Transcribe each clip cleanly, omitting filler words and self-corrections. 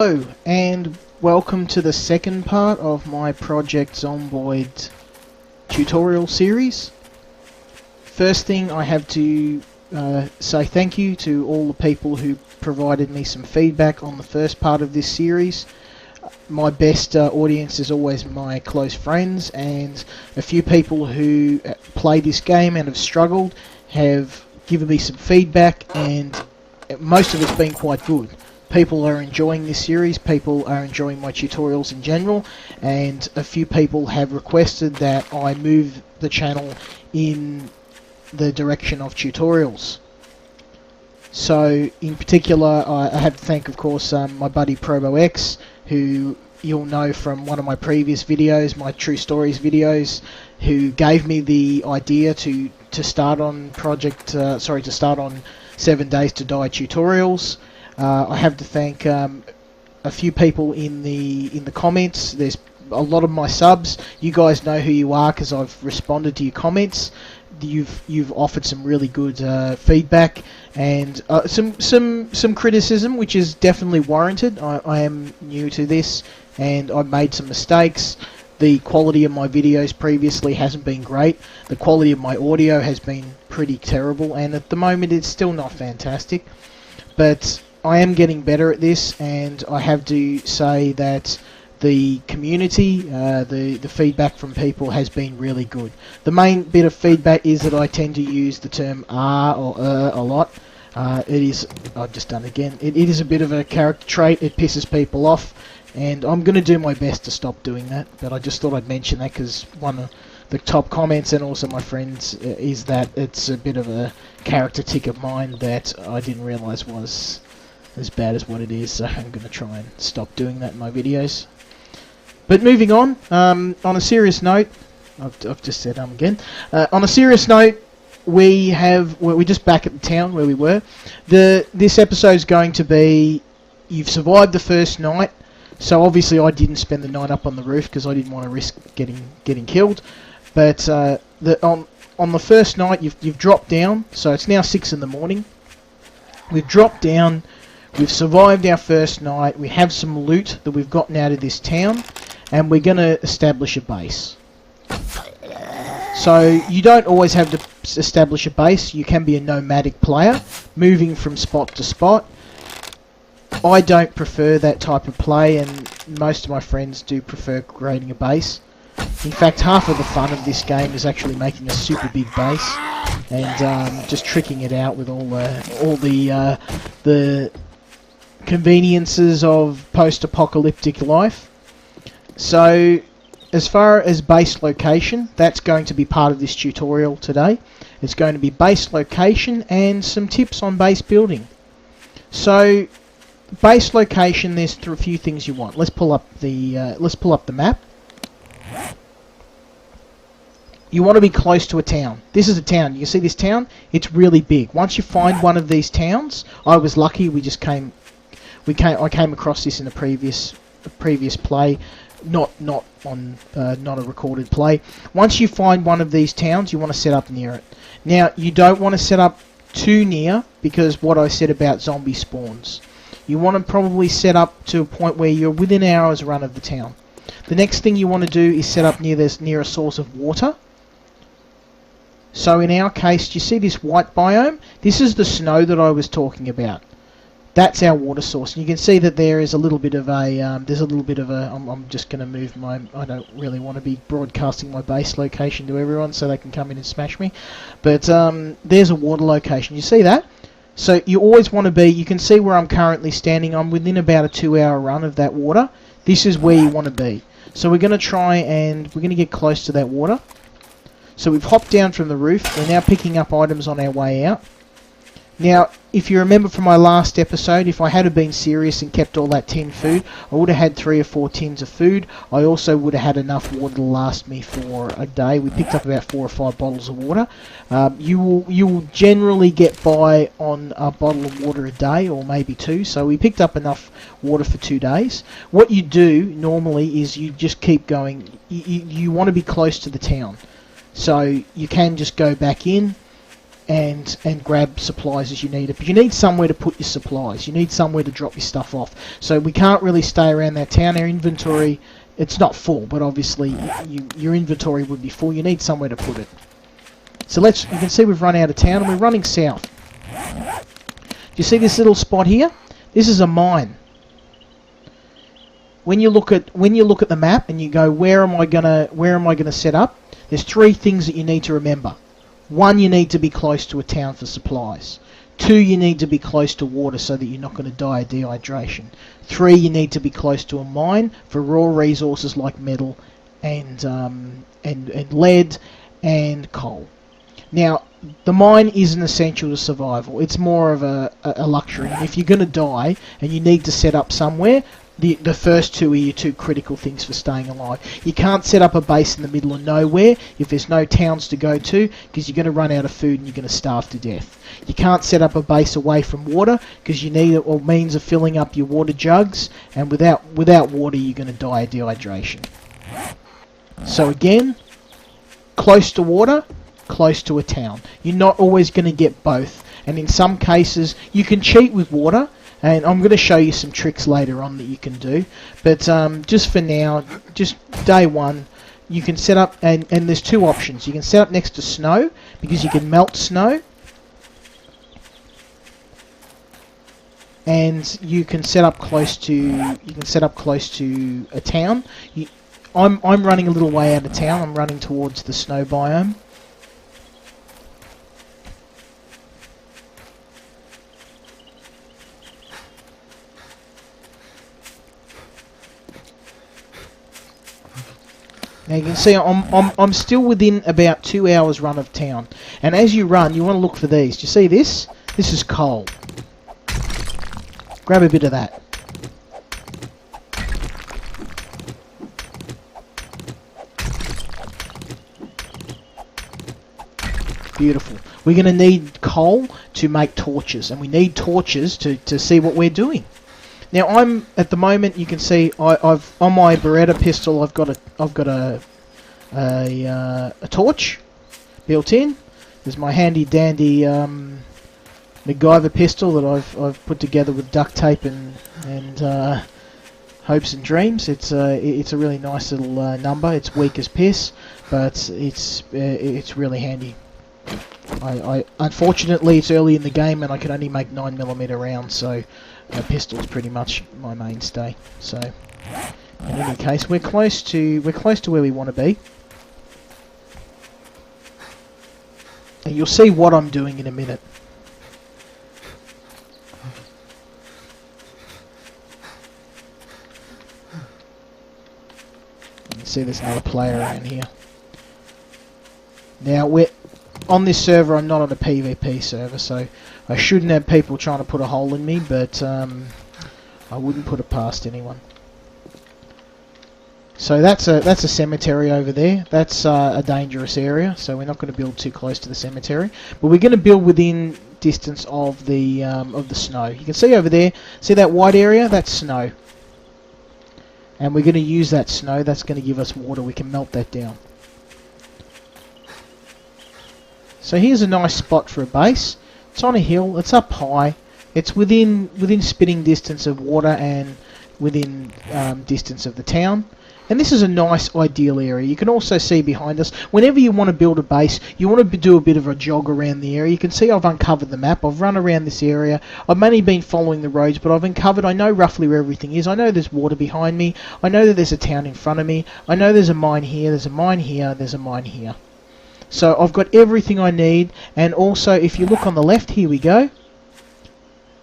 Hello and welcome to the second part of my Project Zomboid tutorial series. First thing, I have to say thank you to all the people who provided me some feedback on the first part of this series. My best audience is always my close friends, and a few people who play this game and have struggled have given me some feedback, and most of it's been quite good. People are enjoying this series, people are enjoying my tutorials in general, and a few people have requested that I move the channel in the direction of tutorials. So in particular, I have to thank, of course, my buddy ProboX, who you'll know from one of my previous videos, my True Stories videos, who gave me the idea to start on to start on 7 Days to Die tutorials. I have to thank a few people in the comments. There's a lot of my subs. You guys know who you are because I've responded to your comments. You've offered some really good feedback and some criticism, which is definitely warranted. I am new to this and I've made some mistakes. The quality of my videos previously hasn't been great. The quality of my audio has been pretty terrible, and at the moment it's still not fantastic. But I am getting better at this, and I have to say that the community, the feedback from people has been really good. The main bit of feedback is that I tend to use the term or a lot. I've just done it again. It is a bit of a character trait. It pisses people off, and I'm going to do my best to stop doing that. But I just thought I'd mention that because one of the top comments and also my friends is that it's a bit of a character tick of mine that I didn't realise was as bad as what it is, so I'm going to try and stop doing that in my videos. But moving on a serious note, I've just said again. On a serious note, we're just back at the town where we were. This episode's going to be, you've survived the first night, so obviously I didn't spend the night up on the roof because I didn't want to risk getting killed. But on the first night, you've dropped down, so it's now 6 in the morning. We've dropped down. We've survived our first night, we have some loot that we've gotten out of this town, and we're going to establish a base. So you don't always have to establish a base, you can be a nomadic player, moving from spot to spot. I don't prefer that type of play, and most of my friends do prefer creating a base. In fact, half of the fun of this game is actually making a super big base, and just tricking it out with all the conveniences of post-apocalyptic life. So as far as base location, that's going to be part of this tutorial today. It's going to be base location and some tips on base building. So base location, there's a few things you want. Let's pull up the map. You want to be close to a town. This is a town. You can see this town? It's really big. Once you find one of these towns, I was lucky, I came across this in a previous play, not a recorded play. Once you find one of these towns, you want to set up near it. Now, you don't want to set up too near, because what I said about zombie spawns. You want to probably set up to a point where you're within an hour's run of the town. The next thing you want to do is set up near a source of water. So in our case, do you see this white biome? This is the snow that I was talking about. That's our water source, and you can see that there is a little bit of a, I'm just going to move I don't really want to be broadcasting my base location to everyone so they can come in and smash me, but there's a water location, you see that? So you always want to be, you can see where I'm currently standing, I'm within about a 2-hour run of that water. This is where you want to be. So we're going to try and, we're going to get close to that water. So we've hopped down from the roof, we're now picking up items on our way out. Now, if you remember from my last episode, if I had been serious and kept all that tinned food, I would have had 3 or 4 tins of food. I also would have had enough water to last me for a day. We picked up about 4 or 5 bottles of water. You will generally get by on a bottle of water a day, or maybe 2. So we picked up enough water for 2 days. What you do normally is you just keep going. You want to be close to the town. So you can just go back in. and grab supplies as you need it. But you need somewhere to put your supplies. You need somewhere to drop your stuff off. So we can't really stay around that town. Our inventory, it's not full, but obviously your inventory would be full. You need somewhere to put it. So you can see we've run out of town and we're running south. Do you see this little spot here? This is a mine. When you look at the map and you go, where am I gonna set up? There's 3 things that you need to remember. 1, you need to be close to a town for supplies. 2, you need to be close to water so that you're not going to die of dehydration. 3, you need to be close to a mine for raw resources like metal and lead and coal. Now, the mine isn't essential to survival. It's more of a luxury. And if you're going to die and you need to set up somewhere, the first 2 are your 2 critical things for staying alive. You can't set up a base in the middle of nowhere if there's no towns to go to, because you're going to run out of food and you're going to starve to death. You can't set up a base away from water because you need a means of filling up your water jugs, and without water you're going to die of dehydration. So again, close to water, close to a town. You're not always going to get both, and in some cases you can cheat with water. And I'm going to show you some tricks later on that you can do. But just for now, just day 1, you can set up, and there's 2 options. You can set up next to snow, because you can melt snow. And you can set up close to a town. I'm running a little way out of town. I'm running towards the snow biome. Now you can see I'm still within about 2 hours run of town, and as you run you want to look for these. Do you see this? This is coal. Grab a bit of that. Beautiful. We're going to need coal to make torches, and we need torches to see what we're doing. Now I'm at the moment. You can see I've on my Beretta pistol. I've got a torch built in. There's my handy dandy MacGyver pistol that I've put together with duct tape and hopes and dreams. It's a really nice little number. It's weak as piss, but it's really handy. Unfortunately it's early in the game and I can only make 9mm rounds, so a pistol's pretty much my mainstay. So in any case, we're close to where we want to be, and you'll see what I'm doing in a minute. You can see there's another player around here. Now we're on this server. I'm not on a PvP server, so I shouldn't have people trying to put a hole in me, but I wouldn't put it past anyone. So that's a cemetery over there. That's a dangerous area, so we're not going to build too close to the cemetery. But we're going to build within distance of the snow. You can see over there. See that white area? That's snow. And we're going to use that snow. That's going to give us water. We can melt that down. So here's a nice spot for a base. It's on a hill. It's up high. It's within spitting distance of water and within distance of the town. And this is a nice ideal area. You can also see behind us, whenever you want to build a base, you want to do a bit of a jog around the area. You can see I've uncovered the map. I've run around this area. I've mainly been following the roads, but I've uncovered, I know roughly where everything is. I know there's water behind me. I know that there's a town in front of me. I know there's a mine here, there's a mine here, there's a mine here. So I've got everything I need, and also if you look on the left, here we go.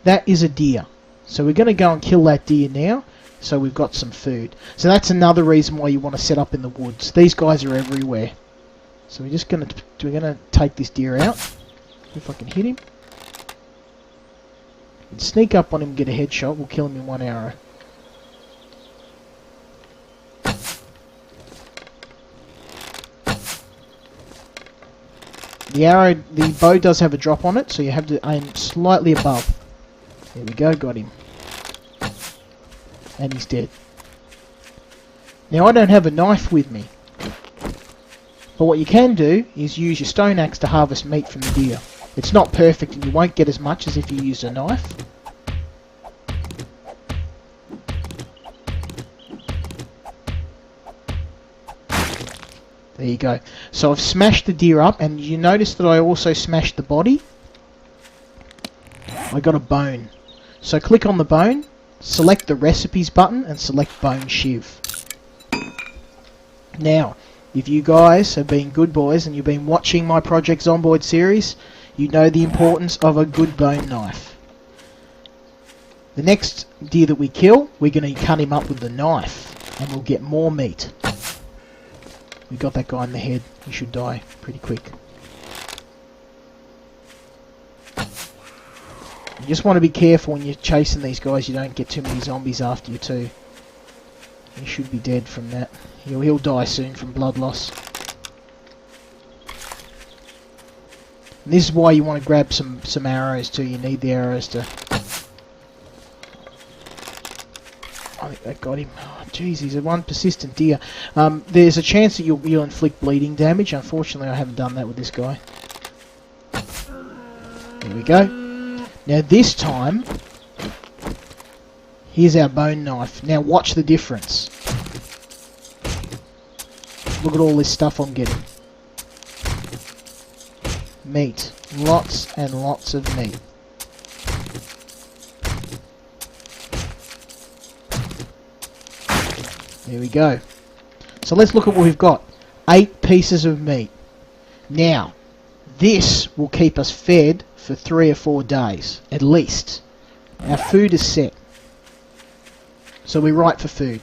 That is a deer. So we're going to go and kill that deer now, so we've got some food. So that's another reason why you want to set up in the woods. These guys are everywhere. So we're going to take this deer out. If I can hit him. And sneak up on him and get a headshot. We'll kill him in 1 arrow. The bow does have a drop on it, so you have to aim slightly above. There we go, got him. And he's dead. Now I don't have a knife with me, but what you can do is use your stone axe to harvest meat from the deer. It's not perfect and you won't get as much as if you used a knife. There you go. So I've smashed the deer up, and you notice that I also smashed the body. I got a bone. So click on the bone, select the recipes button, and select bone shiv. Now, if you guys have been good boys and you've been watching my Project Zomboid series, you know the importance of a good bone knife. The next deer that we kill, we're going to cut him up with the knife, and we'll get more meat. We got that guy in the head. He should die pretty quick. You just want to be careful when you're chasing these guys. You don't get too many zombies after you too. He should be dead from that. He'll die soon from blood loss. And this is why you want to grab some arrows too. You need the arrows to... I think that got him. Oh, jeez, he's a one persistent deer. There's a chance that you'll inflict bleeding damage. Unfortunately, I haven't done that with this guy. There we go. Now this time, here's our bone knife. Now watch the difference. Look at all this stuff I'm getting. Meat. Lots and lots of meat. There we go. So let's look at what we've got. 8 pieces of meat. Now, this will keep us fed for 3 or 4 days, at least. Our food is set. So we're right for food.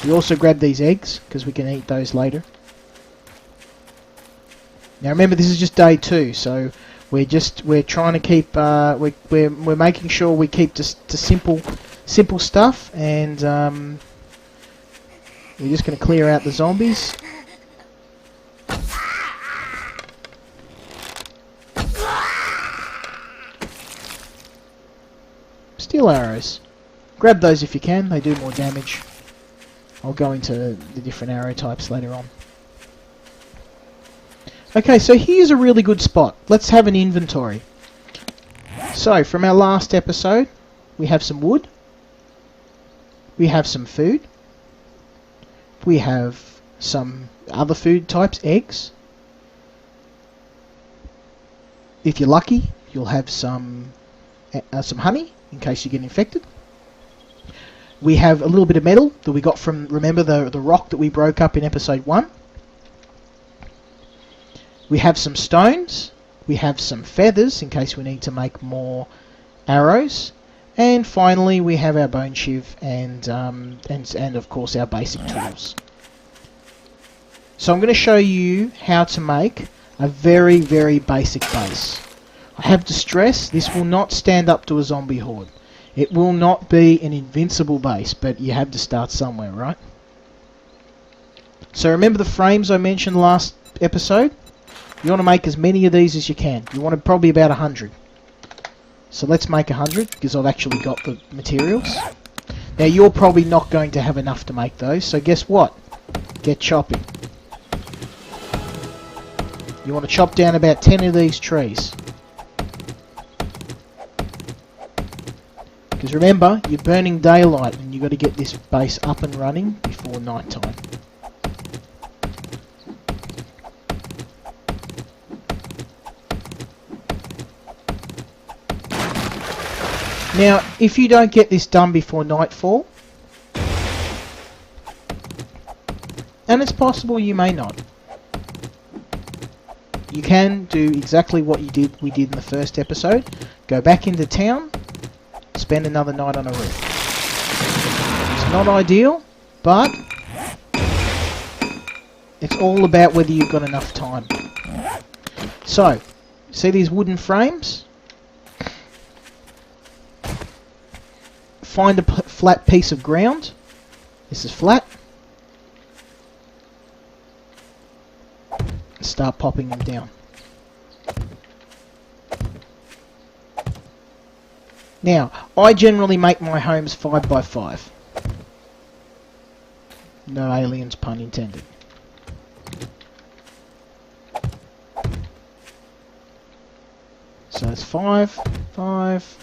We also grab these eggs, because we can eat those later. Now remember, this is just day 2, so we're trying to keep, we're making sure we keep to simple stuff, and we're just going to clear out the zombies. Steel arrows. Grab those if you can, they do more damage. I'll go into the different arrow types later on. Okay, so here's a really good spot. Let's have an inventory. So, from our last episode, we have some wood. We have some food. We have some other food types, eggs. If you're lucky, you'll have some honey, in case you get infected. We have a little bit of metal that we got from, remember, the rock that we broke up in episode 1. We have some stones. We have some feathers, in case we need to make more arrows. And finally, we have our bone shiv and of course our basic tools. So I'm going to show you how to make a very, very basic base. I have to stress, this will not stand up to a zombie horde. It will not be an invincible base, but you have to start somewhere, right? So remember the frames I mentioned last episode? You want to make as many of these as you can. You want probably about 100. So let's make 100, because I've actually got the materials. Now you're probably not going to have enough to make those, so guess what? Get chopping. You want to chop down about 10 of these trees. Because remember, you're burning daylight and you've got to get this base up and running before night time. Now, if you don't get this done before nightfall, and it's possible you may not, you can do exactly what we did in the first episode. Go back into town, spend another night on a roof. It's not ideal, but it's all about whether you've got enough time. So, see these wooden frames? Find a flat piece of ground. This is flat. Start popping them down. Now, I generally make my homes 5 by 5. No aliens, pun intended. So that's 5, 5.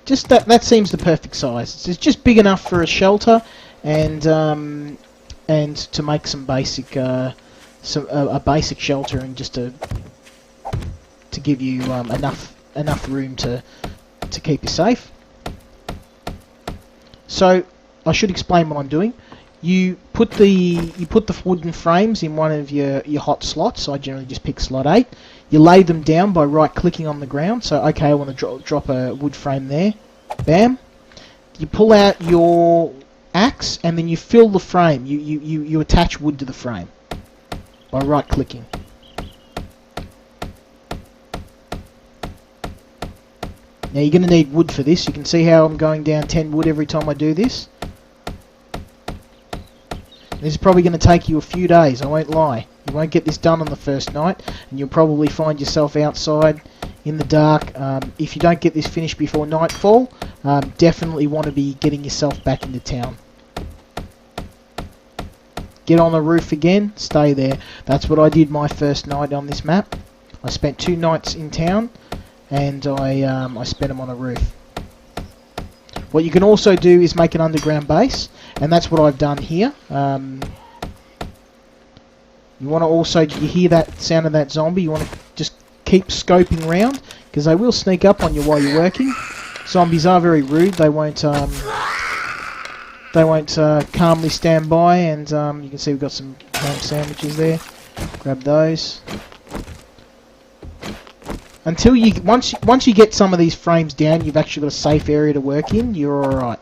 Just that seems the perfect size. It's just big enough for a shelter, and to make some basic a basic shelter, and just to give you enough room to keep you safe. So I should explain what I'm doing. You put the wooden frames in one of your hot slots. I generally just pick slot 8. You lay them down by right clicking on the ground. So okay, I want to drop a wood frame there. Bam. You pull out your axe and then you fill the frame. You attach wood to the frame by right clicking. Now you're going to need wood for this. You can see how I'm going down 10 wood every time I do this. This is probably going to take you a few days, I won't lie. You won't get this done on the first night, and you'll probably find yourself outside in the dark. If you don't get this finished before nightfall, definitely want to be getting yourself back into town. Get on the roof again, stay there. That's what I did my first night on this map. I spent 2 nights in town, and I spent them on a roof. What you can also do is make an underground base, and that's what I've done here. You want to also, you hear that sound of that zombie, you want to just keep scoping around, because they will sneak up on you while you're working. Zombies are very rude. They won't calmly stand by, and you can see we've got some ham sandwiches there. Grab those. Until you once you get some of these frames down, you've actually got a safe area to work in. You're all right.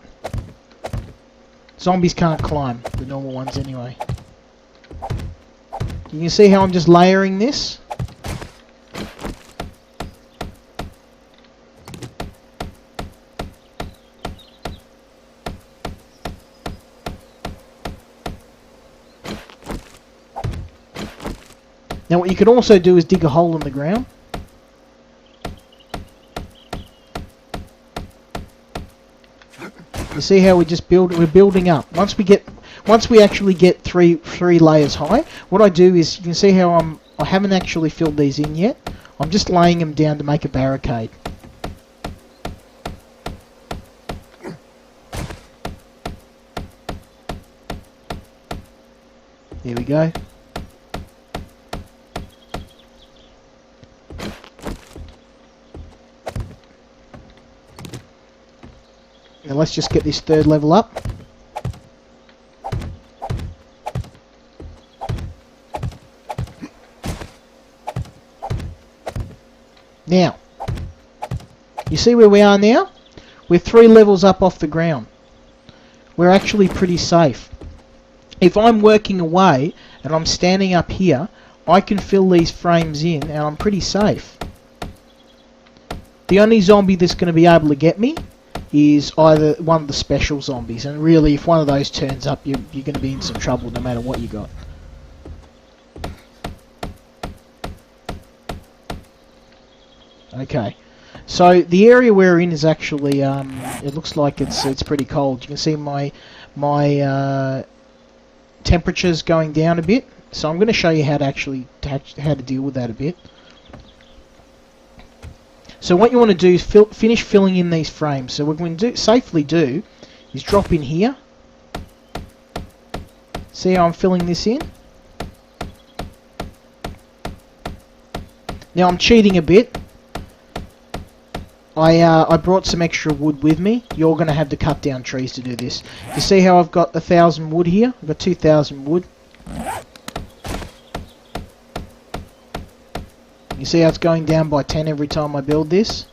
Zombies can't climb, the normal ones anyway. You can see how I'm just layering this. Now what you can also do is dig a hole in the ground. You see how we're building up. Once we actually get three layers high, what I do is, you can see how I haven't actually filled these in yet. I'm just laying them down to make a barricade. There we go. Now let's just get this 3rd level up. Now, you see where we are now? We're 3 levels up off the ground. We're actually pretty safe. If I'm working away and I'm standing up here, I can fill these frames in and I'm pretty safe. The only zombie that's going to be able to get me is either one of the special zombies, and really if one of those turns up, you're going to be in some trouble no matter what you got. Okay, so the area we're in is actually it looks like it's pretty cold. You can see my temperature's going down a bit, so I'm going to show you how to deal with that a bit. So what you want to do is finish filling in these frames. So what we're going to safely do is drop in here. See how I'm filling this in? Now I'm cheating a bit. I brought some extra wood with me. You're going to have to cut down trees to do this. You see how I've got 1,000 wood here? I've got 2,000 wood. You see how it's going down by 10 every time I build this?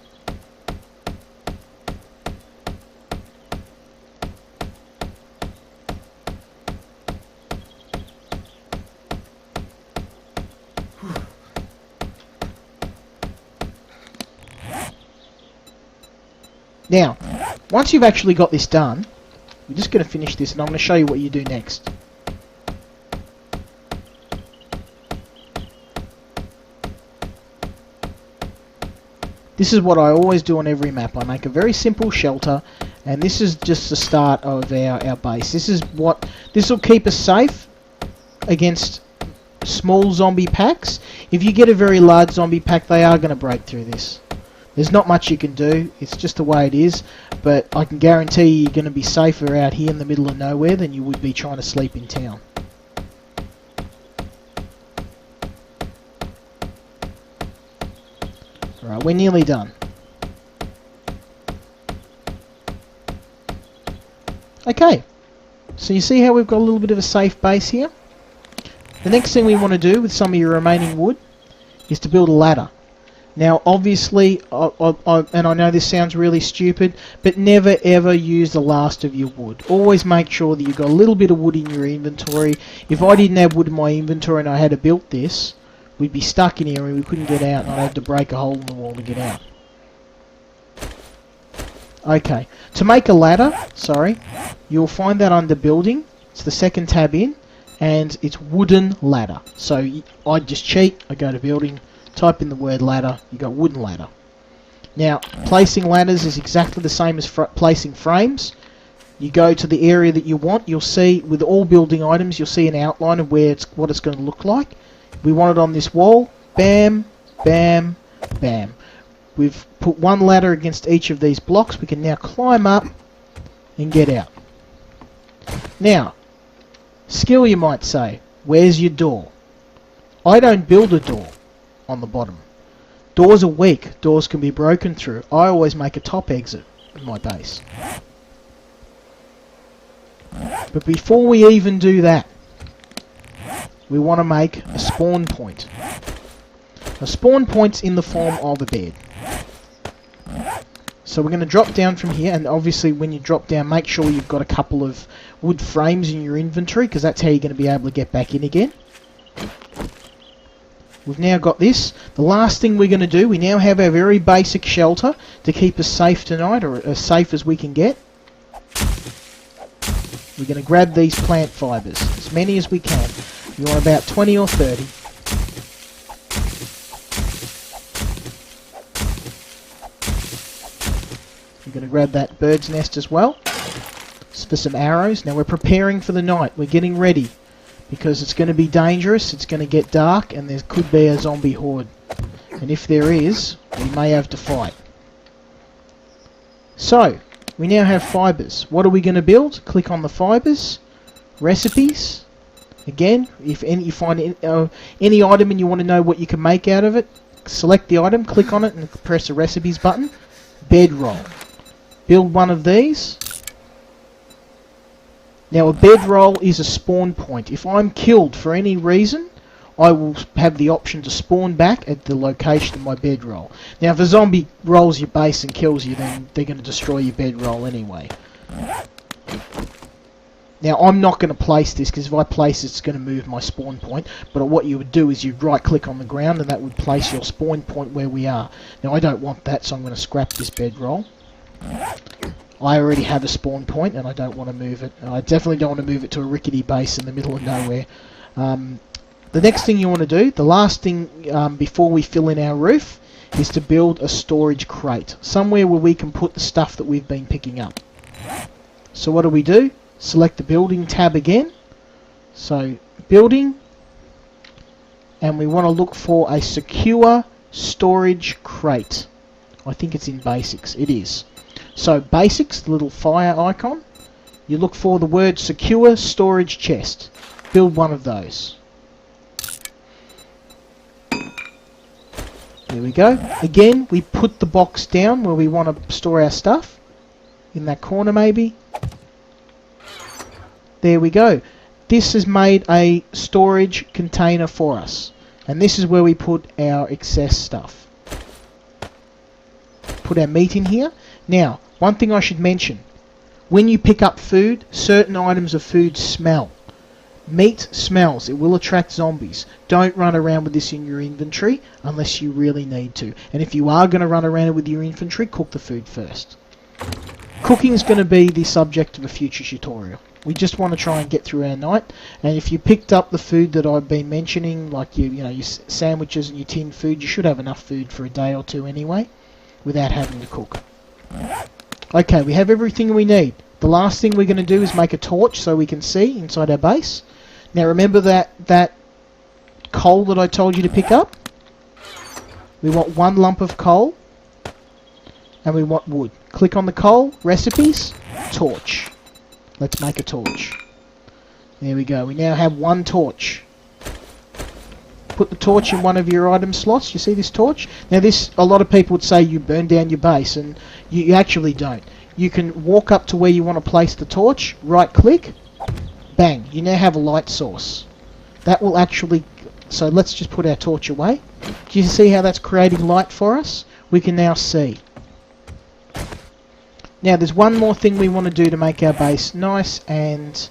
Now, once you've actually got this done, we're just going to finish this and I'm going to show you what you do next. This is what I always do on every map. I make a very simple shelter, and this is just the start of our base. This will keep us safe against small zombie packs. If you get a very large zombie pack, they are going to break through this. There's not much you can do, it's just the way it is, but I can guarantee you're going to be safer out here in the middle of nowhere than you would be trying to sleep in town. Alright, we're nearly done. Okay, so you see how we've got a little bit of a safe base here? The next thing we want to do with some of your remaining wood is to build a ladder. Now obviously, and I know this sounds really stupid, but never ever use the last of your wood. Always make sure that you've got a little bit of wood in your inventory. If I didn't have wood in my inventory and I had to build this, we'd be stuck in here and we couldn't get out, and I'd have to break a hole in the wall to get out. Okay, to make a ladder, you'll find that under building. It's the second tab in, and it's wooden ladder. So I just cheat, I go to building, type in the word ladder, you got wooden ladder. Now, placing ladders is exactly the same as placing frames. You go to the area that you want, you'll see, with all building items, you'll see an outline of what it's going to look like. We want it on this wall, bam, bam, bam. We've put one ladder against each of these blocks. We can now climb up and get out. Now, skill you might say, where's your door? I don't build a door on the bottom. Doors are weak. Doors can be broken through. I always make a top exit in my base. But before we even do that, we want to make a spawn point. A spawn point's in the form of a bed. So we're going to drop down from here, and obviously when you drop down, make sure you've got a couple of wood frames in your inventory, because that's how you're going to be able to get back in again. We've now got this. The last thing we're going to do, we now have our very basic shelter to keep us safe tonight, or as safe as we can get. We're going to grab these plant fibres, as many as we can. You want about 20 or 30. We're going to grab that bird's nest as well, for some arrows. Now we're preparing for the night. We're getting ready, because it's going to be dangerous, it's going to get dark, and there could be a zombie horde. And if there is, we may have to fight. So, we now have fibres. What are we going to build? Click on the fibres, recipes. Again, if you find any item and you want to know what you can make out of it, select the item, click on it, and press the recipes button. Bedroll. Build one of these. Now a bedroll is a spawn point. If I'm killed for any reason, I will have the option to spawn back at the location of my bedroll. Now if a zombie rolls your base and kills you, then they're going to destroy your bedroll anyway. Now I'm not going to place this, because if I place it, it's going to move my spawn point. But what you would do is you'd right click on the ground, and that would place your spawn point where we are. Now I don't want that, so I'm going to scrap this bedroll. I already have a spawn point, and I don't want to move it. I definitely don't want to move it to a rickety base in the middle of nowhere. The next thing you want to do, the last thing before we fill in our roof, is to build a storage crate. Somewhere where we can put the stuff that we've been picking up. So what do? Select the building tab again. So, building. And we want to look for a secure storage crate. I think it's in basics. It is. So basics, the little fire icon, you look for the word secure storage chest. Build one of those. There we go. Again, we put the box down where we want to store our stuff. In that corner maybe. There we go. This has made a storage container for us. And this is where we put our excess stuff. Put our meat in here. Now, one thing I should mention, when you pick up food, certain items of food smell. Meat smells. It will attract zombies. Don't run around with this in your inventory unless you really need to. And if you are going to run around with your inventory, cook the food first. Cooking is going to be the subject of a future tutorial. We just want to try and get through our night. And if you picked up the food that I've been mentioning, like your sandwiches and your tinned food, you should have enough food for a day or two anyway, without having to cook. Okay, we have everything we need. The last thing we're going to do is make a torch so we can see inside our base. Now remember that coal that I told you to pick up? We want 1 lump of coal, and we want wood. Click on the coal, recipes, torch. Let's make a torch. There we go. We now have 1 torch. Put the torch in one of your item slots. You see this torch? Now this, a lot of people would say you burn down your base, and you actually don't. You can walk up to where you want to place the torch, right click, bang. You now have a light source. That will actually... So let's just put our torch away. Do you see how that's creating light for us? We can now see. Now there's one more thing we want to do to make our base nice and,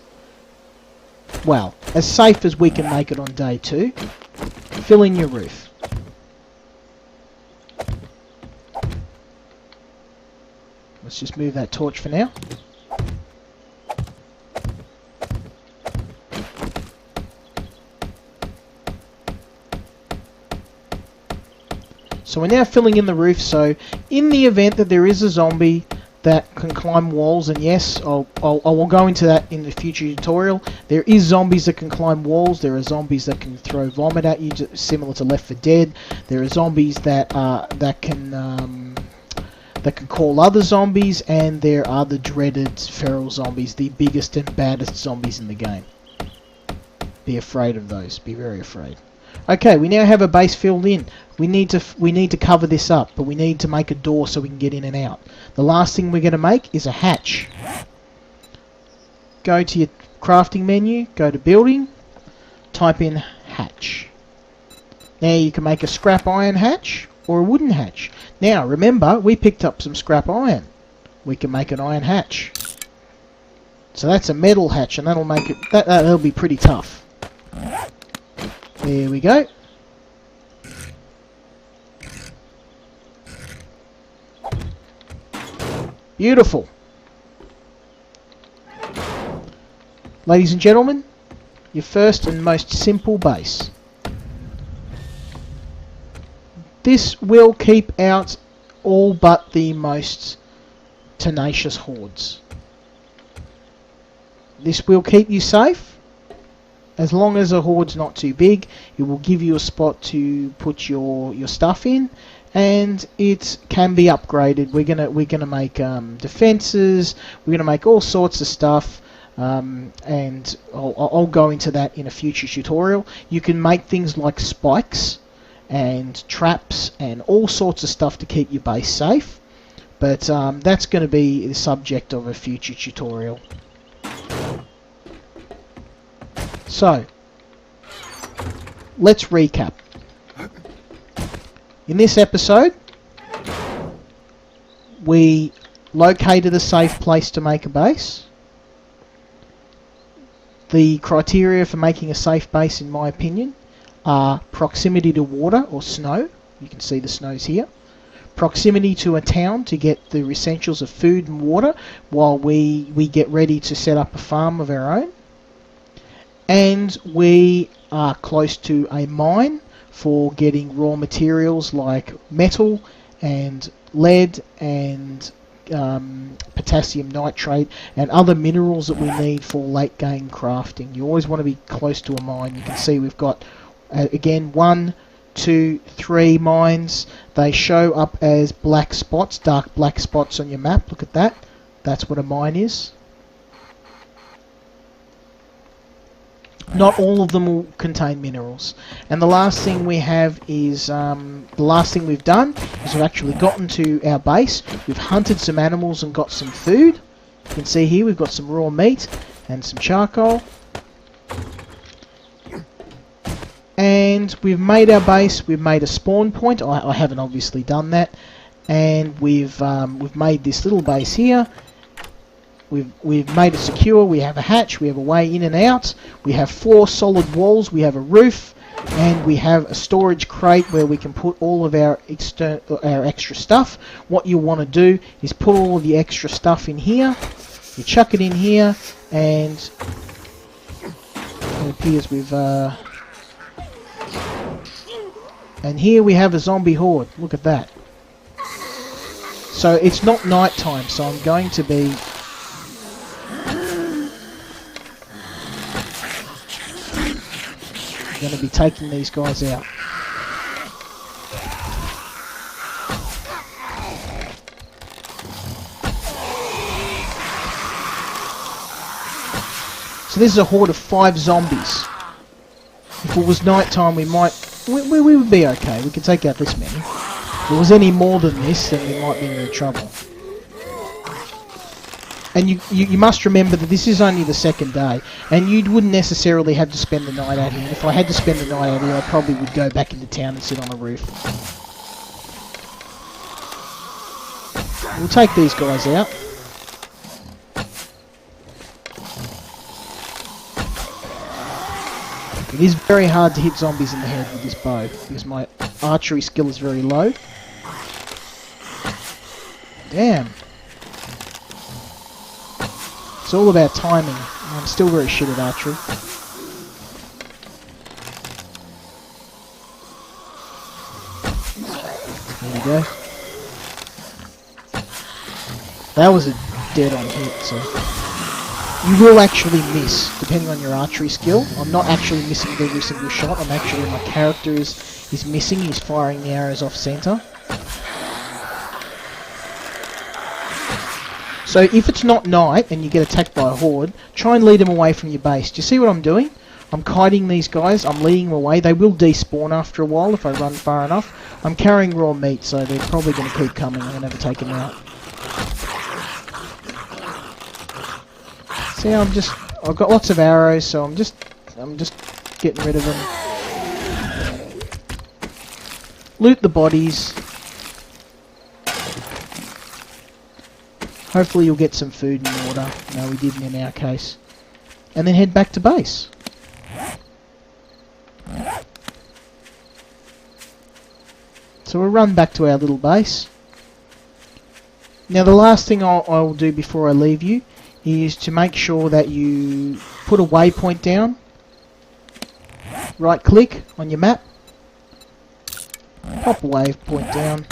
well, as safe as we can make it on day 2. Fill in your roof. Let's just move that torch for now. So we're now filling in the roof, so in the event that there is a zombie that can climb walls, and yes, I will go into that in the future tutorial. There is zombies that can climb walls. There are zombies that can throw vomit at you, similar to Left 4 Dead. There are zombies that can call other zombies, and there are the dreaded feral zombies, the biggest and baddest zombies in the game. Be afraid of those. Be very afraid. Okay, we now have a base filled in. We need to cover this up, but we need to make a door so we can get in and out. The last thing we're going to make is a hatch. Go to your crafting menu, go to building, type in hatch. Now you can make a scrap iron hatch or a wooden hatch. Now remember, we picked up some scrap iron. We can make an iron hatch. So that's a metal hatch, and that'll make it that'll be pretty tough. There we go. Beautiful. Ladies and gentlemen, your first and most simple base. This will keep out all but the most tenacious hordes. This will keep you safe. As long as a horde's not too big, it will give you a spot to put your stuff in, and it can be upgraded. We're gonna make defenses. We're gonna make all sorts of stuff, and I'll go into that in a future tutorial. You can make things like spikes and traps and all sorts of stuff to keep your base safe, but that's going to be the subject of a future tutorial. So, let's recap. In this episode, we located a safe place to make a base. The criteria for making a safe base, in my opinion, are proximity to water or snow. You can see the snows here. Proximity to a town to get the essentials of food and water while we get ready to set up a farm of our own. And we are close to a mine for getting raw materials like metal and lead and potassium nitrate and other minerals that we need for late game crafting. You always want to be close to a mine. You can see we've got again 1, 2, 3 mines. They show up as black spots, dark black spots on your map. Look at that. That's what a mine is. Not all of them will contain minerals. And the last thing we have is, the last thing we've done is we've actually gotten to our base. We've hunted some animals and got some food. You can see here we've got some raw meat and some charcoal. And we've made our base. We've made a spawn point. I haven't obviously done that. And we've made this little base here. We've made it secure. We have a hatch. We have a way in and out. We have 4 solid walls. We have a roof, and we have a storage crate where we can put all of our extra stuff. What you want to do is put all of the extra stuff in here. You chuck it in here, and it appears we've and here we have a zombie horde. Look at that. So it's not night time, so I'm going to be We're going to be taking these guys out. So this is a horde of 5 zombies. If it was night time, we would be okay. We could take out this many. If there was any more than this, then we might be in trouble. And you must remember that this is only the second day, and you wouldn't necessarily have to spend the night out here. If I had to spend the night out here, I probably would go back into town and sit on a roof. We'll take these guys out. It is very hard to hit zombies in the head with this bow, because my archery skill is very low. Damn. It's all about timing. I'm still very shit at archery. There we go. That was a dead-on hit, so... You will actually miss, depending on your archery skill. I'm not actually missing every single shot. I'm actually, my character is missing. He's firing the arrows off center. So if it's not night and you get attacked by a horde, try and lead them away from your base. Do you see what I'm doing? I'm kiting these guys. I'm leading them away. They will despawn after a while if I run far enough. I'm carrying raw meat, so they're probably going to keep coming. I'm going to have to take them out. See, I've got lots of arrows, so I'm just getting rid of them. Loot the bodies. Hopefully you'll get some food and water. No, we didn't in our case. And then head back to base. So we'll run back to our little base. Now the last thing I'll do before I leave you is to make sure that you put a waypoint down. Right click on your map. Pop a waypoint down.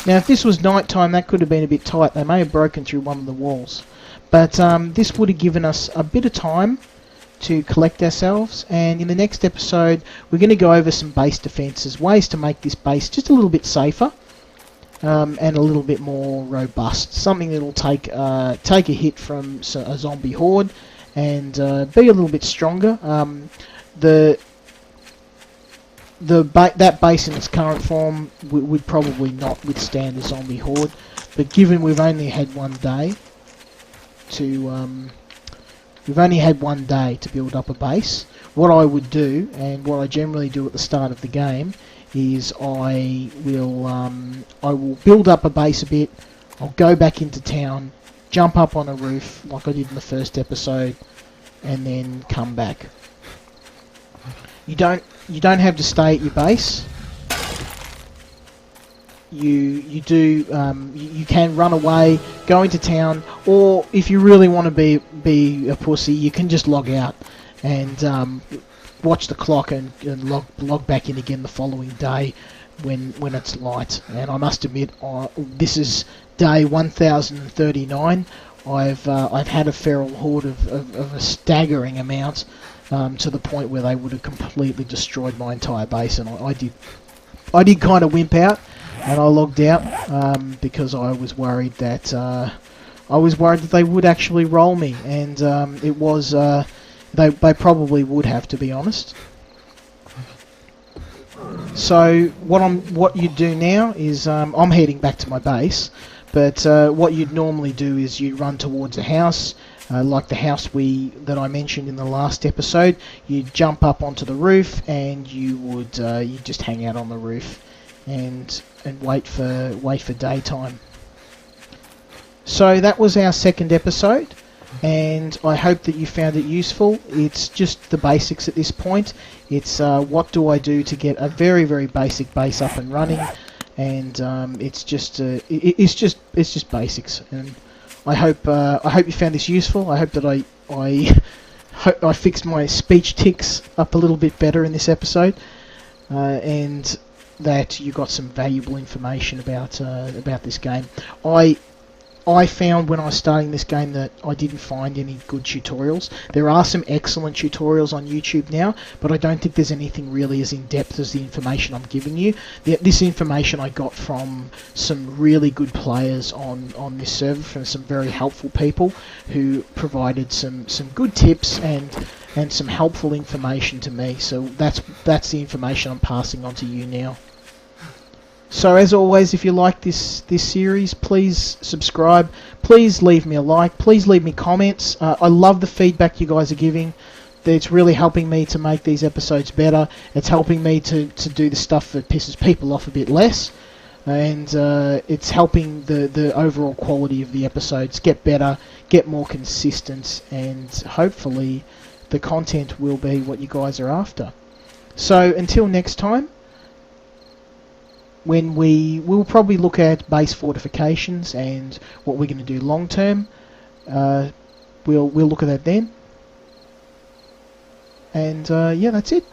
Now if this was night time, that could have been a bit tight. They may have broken through one of the walls. But this would have given us a bit of time to collect ourselves, and in the next episode we're going to go over some base defences, ways to make this base just a little bit safer and a little bit more robust, something that will take a hit from a zombie horde and be a little bit stronger. That base in its current form would probably not withstand a zombie horde, but given we've only had one day to build up a base. What I would do, and what I generally do at the start of the game, is I will build up a base a bit. I'll go back into town, jump up on a roof like I did in the first episode, and then come back. You don't have to stay at your base. You can run away, go into town, or if you really want to be a pussy, you can just log out and watch the clock and log back in again the following day when it's light. And I must admit, this is day 1039. I've had a feral horde of a staggering amount, to the point where they would have completely destroyed my entire base, and I did kind of wimp out. And I logged out because I was worried that they would actually roll me, and it was they probably would have, to be honest. So what you do now is I'm heading back to my base, but what you'd normally do is you run towards a house, like the house that I mentioned in the last episode. You jump up onto the roof, and you just hang out on the roof and wait for daytime. So that was our second episode, and I hope that you found it useful. It's just the basics at this point. It's what do I do to get a very, very basic base up and running, and it's just basics. And I hope you found this useful. I hope that I fixed my speech tics up a little bit better in this episode, and that you got some valuable information about this game. I found when I was starting this game that I didn't find any good tutorials. There are some excellent tutorials on YouTube now, but I don't think there's anything really as in-depth as the information I'm giving you. This information I got from some really good players on this server, from some very helpful people who provided some good tips and some helpful information to me. So that's the information I'm passing on to you now. So as always, if you like this series, please subscribe, please leave me a like, please leave me comments. I love the feedback you guys are giving. It's really helping me to make these episodes better. It's helping me to do the stuff that pisses people off a bit less. And it's helping the overall quality of the episodes get better, get more consistent, and hopefully the content will be what you guys are after. So until next time, when we'll probably look at base fortifications and what we're going to do long term. We'll look at that then. And yeah, that's it.